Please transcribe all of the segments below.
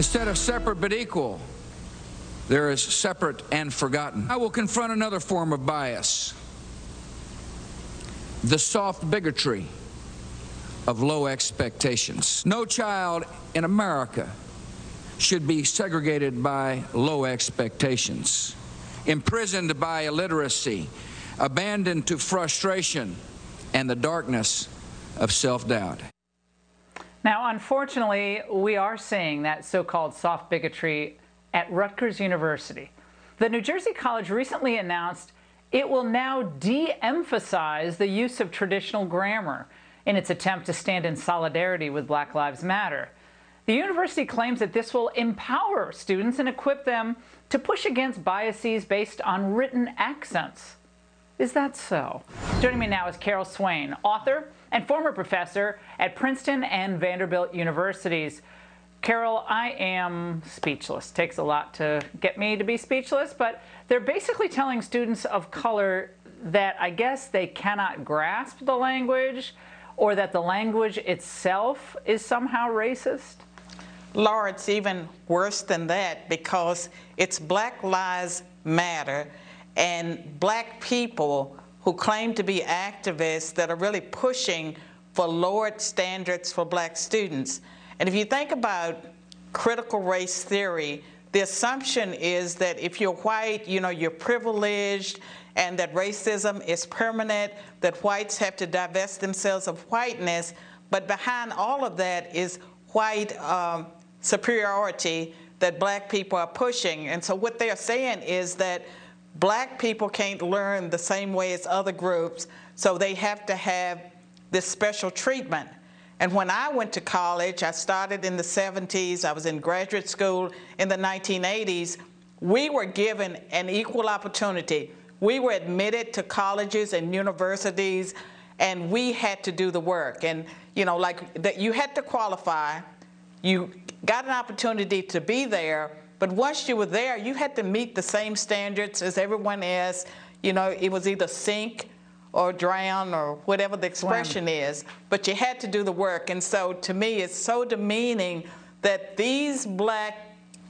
Instead of separate but equal, there is separate and forgotten. I will confront another form of bias, the soft bigotry of low expectations. No child in America should be segregated by low expectations, imprisoned by illiteracy, abandoned to frustration and the darkness of self-doubt. Now, unfortunately, we are seeing that so-called soft bigotry at Rutgers University. The New Jersey College recently announced it will now de-emphasize the use of traditional grammar in its attempt to stand in solidarity with Black Lives Matter. The university claims that this will empower students and equip them to push against biases based on written accents. Is that so? Joining me now is Carol Swain, author and former professor at Princeton and Vanderbilt universities. Carol, I am speechless. Takes a lot to get me to be speechless, but they're basically telling students of color that I guess they cannot grasp the language, or that the language itself is somehow racist? Laura, it's even worse than that, because it's Black Lives Matter and Black people who claim to be activists that are really pushing for lowered standards for Black students. And if you think about critical race theory, the assumption is that if you're white, you're privileged, and that racism is permanent, that whites have to divest themselves of whiteness, but behind all of that is white superiority that Black people are pushing. And so what they're saying is that Black people can't learn the same way as other groups, so they have to have this special treatment. And when I went to college, I started in the 70s, I was in graduate school in the 1980s, we were given an equal opportunity. We were admitted to colleges and universities, and we had to do the work. And like that, you had to qualify, you got an opportunity to be there, but once you were there, you had to meet the same standards as everyone else. It was either sink or drown or whatever the expression is, but you had to do the work. And so to me, it's so demeaning that these Black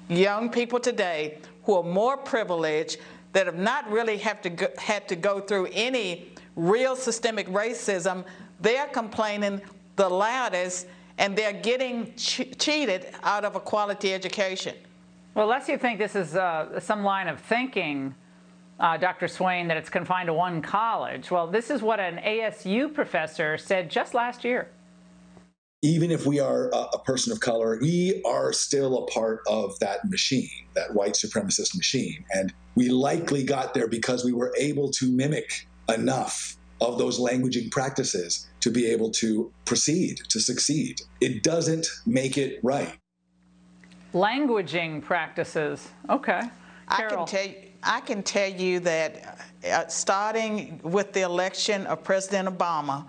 young people today who are more privileged, that have not really had to go through any real systemic racism, they're complaining the loudest, and they're getting cheated out of a quality education. Well, unless you think this is some line of thinking, Dr. Swain, that it's confined to one college. Well, this is what an ASU professor said just last year. Even if we are a person of color, we are still a part of that machine, that white supremacist machine. And we likely got there because we were able to mimic enough of those languaging practices to be able to proceed, to succeed. It doesn't make it right. Languaging practices. Okay. Carol. I can tell you that starting with the election of President Obama,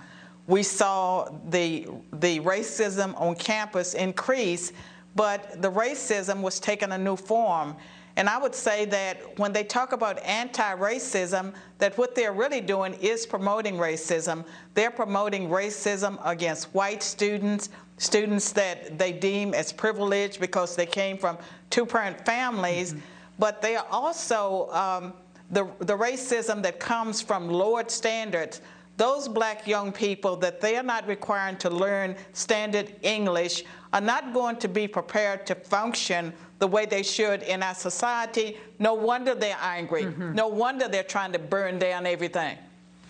we saw the racism on campus increase, but the racism was taking a new form. And I would say that when they talk about anti-racism, that what they're really doing is promoting racism. They're promoting racism against white students, students that they deem as privileged because they came from two-parent families, but they are also the racism that comes from lowered standards. Those Black young people that they are not requiring to learn standard English are not going to be prepared to function the way they should in our society. No wonder they're angry. No wonder they're trying to burn down everything.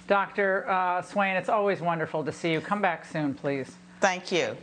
Dr. Swain, it's always wonderful to see you. Come back soon, please. Thank you.